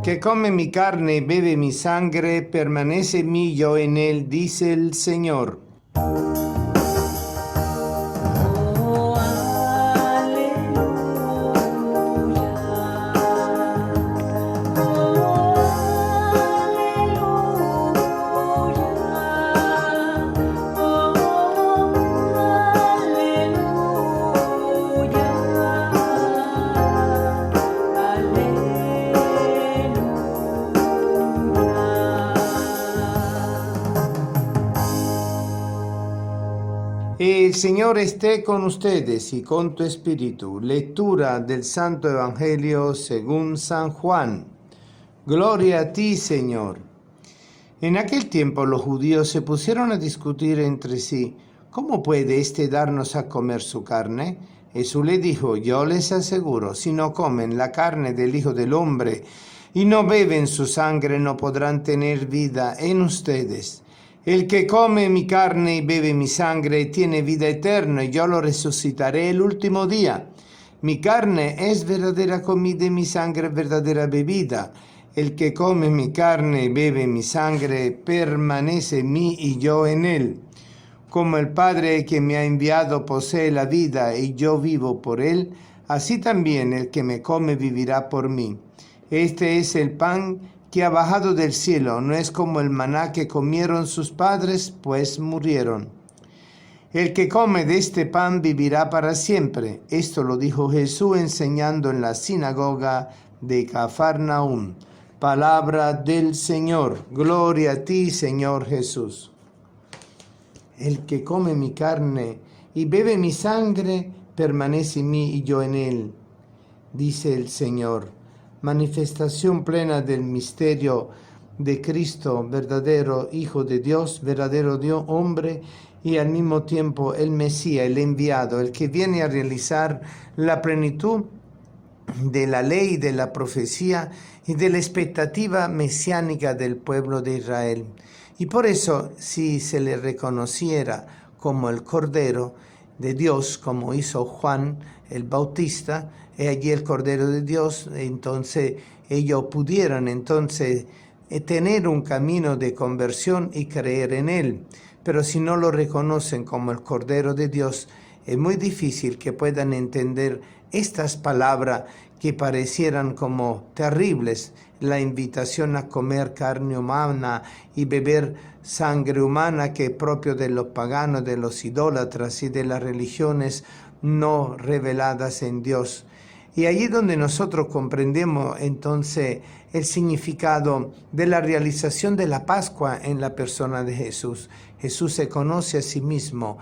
que come mi carne y bebe mi sangre, permanece en mí, yo en él, dice el Señor. Oh, aleluya. Oh, aleluya. El Señor esté con ustedes y con tu espíritu. Lectura del Santo Evangelio según San Juan. Gloria a ti, Señor. En aquel tiempo los judíos se pusieron a discutir entre sí: ¿cómo puede éste darnos a comer su carne? Jesús le dijo: yo les aseguro, si no comen la carne del Hijo del Hombre y no beben su sangre, no podrán tener vida en ustedes. El que come mi carne y bebe mi sangre tiene vida eterna, y yo lo resucitaré el último día. Mi carne es verdadera comida y mi sangre verdadera bebida. El que come mi carne y bebe mi sangre permanece en mí y yo en él. Como el Padre que me ha enviado posee la vida y yo vivo por él, así también el que me come vivirá por mí. Este es el pan que ha bajado del cielo, no es como el maná que comieron sus padres, pues murieron. El que come de este pan vivirá para siempre. Esto lo dijo Jesús enseñando en la sinagoga de Cafarnaúm. Palabra del Señor. Gloria a ti, Señor Jesús. El que come mi carne y bebe mi sangre permanece en mí y yo en él, dice el Señor. Manifestación plena del misterio de Cristo, verdadero Hijo de Dios, verdadero Dios hombre y al mismo tiempo el Mesías, el enviado, el que viene a realizar la plenitud de la ley, de la profecía y de la expectativa mesiánica del pueblo de Israel. Y por eso, si se le reconociera como el Cordero de Dios, como hizo Juan el Bautista, allí el Cordero de Dios, entonces ellos pudieran tener un camino de conversión y creer en él. Pero si no lo reconocen como el Cordero de Dios, es muy difícil que puedan entender estas palabras que parecieran como terribles: la invitación a comer carne humana y beber sangre humana, que es propio de los paganos, de los idólatras y de las religiones no reveladas en Dios. Y allí donde nosotros comprendemos entonces el significado de la realización de la Pascua en la persona de Jesús. Jesús se conoce a sí mismo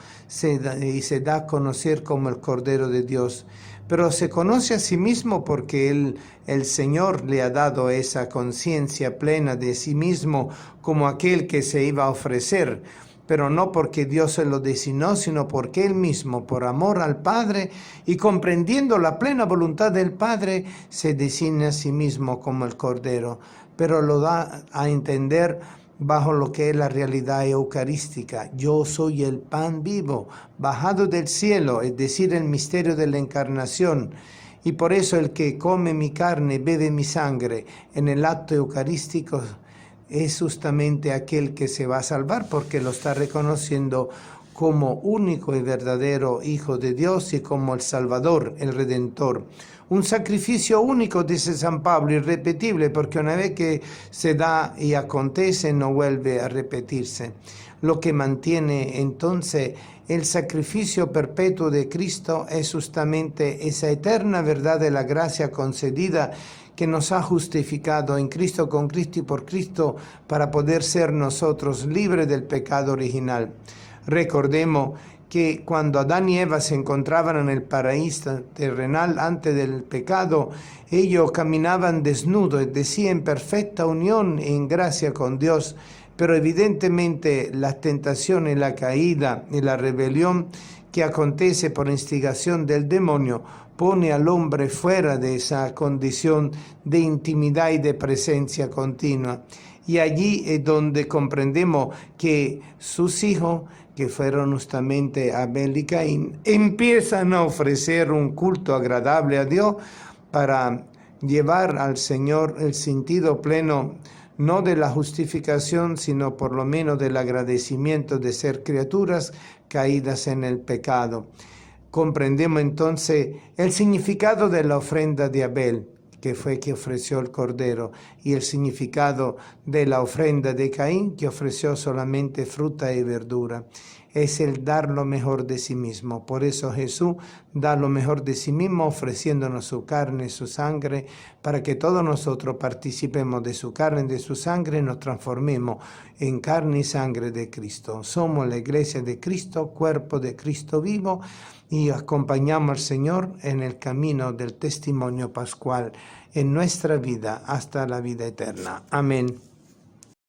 y se da a conocer como el Cordero de Dios. Pero se conoce a sí mismo porque el Señor le ha dado esa conciencia plena de sí mismo como aquel que se iba a ofrecer. Pero no porque Dios se lo designó, sino porque Él mismo, por amor al Padre y comprendiendo la plena voluntad del Padre, se designa a sí mismo como el Cordero. Pero lo da a entender bajo lo que es la realidad eucarística. Yo soy el pan vivo, bajado del cielo, es decir, el misterio de la encarnación. Y por eso el que come mi carne, bebe mi sangre en el acto eucarístico, es justamente aquel que se va a salvar, porque lo está reconociendo como único y verdadero Hijo de Dios y como el Salvador, el Redentor. Un sacrificio único, dice San Pablo, irrepetible, porque una vez que se da y acontece, no vuelve a repetirse. Lo que mantiene entonces el sacrificio perpetuo de Cristo es justamente esa eterna verdad de la gracia concedida que nos ha justificado en Cristo, con Cristo y por Cristo, para poder ser nosotros libres del pecado original. Recordemos que cuando Adán y Eva se encontraban en el paraíso terrenal antes del pecado, ellos caminaban desnudos, es decir, en perfecta unión y en gracia con Dios. Pero evidentemente las tentaciones, la caída y la rebelión que acontece por instigación del demonio pone al hombre fuera de esa condición de intimidad y de presencia continua. Y allí es donde comprendemos que sus hijos, que fueron justamente Abel y Caín, empiezan a ofrecer un culto agradable a Dios para llevar al Señor el sentido pleno, no de la justificación, sino por lo menos del agradecimiento de ser criaturas caídas en el pecado. Comprendemos entonces el significado de la ofrenda de Abel, que fue que ofreció el cordero, y el significado de la ofrenda de Caín, que ofreció solamente fruta y verdura. Es el dar lo mejor de sí mismo. Por eso Jesús da lo mejor de sí mismo, ofreciéndonos su carne, su sangre, para que todos nosotros participemos de su carne y de su sangre y nos transformemos en carne y sangre de Cristo. Somos la iglesia de Cristo, cuerpo de Cristo vivo, y acompañamos al Señor en el camino del testimonio pascual en nuestra vida hasta la vida eterna. Amén.